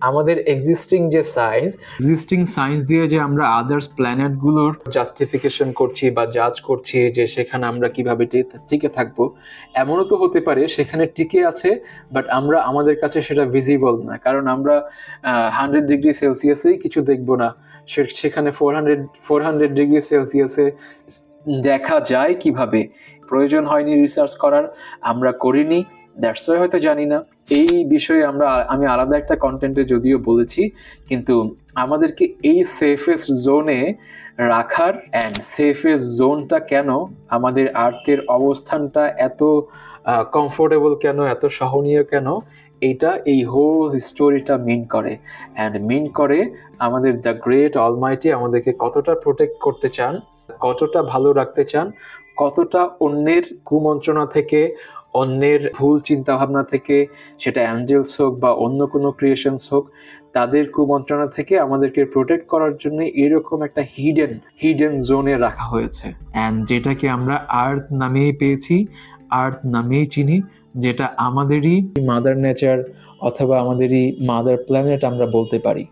আমাদের existing science দিয়ে যে আমরা আদার্স প্ল্যানেটগুলোর জাস্টিফিকেশন করছি বা জাজ করছি যে সেখানে আমরা কিভাবে টিকে থাকবো, এমনও তো হতে পারে সেখানে টিকে আছে বাট আমরা আমাদের কাছে সেটা ভিজিবল না, কারণ আমরা 100 ডিগ্রি সেলসিয়াসেই কিছু দেখবো না, সেখানে 400 ডিগ্রি সেলসিয়াসে দেখা যায় কিভাবে, প্রয়োজন হয়নি রিসার্চ করার, আমরা করিনি, দ্যাটস ওয়াই হয়তো জানি না। এই বিষয়ে আমি আলাদা একটা কন্টেন্টে যদিও বলেছি, কিন্তু আমাদেরকে এই সেফেস্ট জোনে রাখার অ্যান্ড সেফেস্ট জোনটা কেন, আমাদের আর্থের অবস্থানটা এত কমফোর্টেবল কেন, এত সহনীয় কেন, এইটা এই হোল স্টোরিটা মিন করে। অ্যান্ড মিন করে আমাদের দ্য গ্রেট অলমাইটি আমাদেরকে কতটা প্রোটেক্ট করতে চান, কতটা ভালো রাখতে চান, কতটা অন্যের কুমন্ত্রণা থেকে, অন্যের ভুল চিন্তাভাবনা থেকে, সেটা অ্যাঞ্জেলস হোক বা অন্য কোনো ক্রিয়েশনস হোক, তাদের কুমন্ত্রণা থেকে আমাদেরকে প্রোটেক্ট করার জন্য এরকম একটা হিডেন জোনে রাখা হয়েছে। অ্যান্ড যেটাকে আমরা আর্থ নামেই পেয়েছি, আর্থ নামেই চিনি, যেটা আমাদেরই মাদার নেচার অথবা আমাদেরই মাদার প্ল্যানেট আমরা বলতে পারি।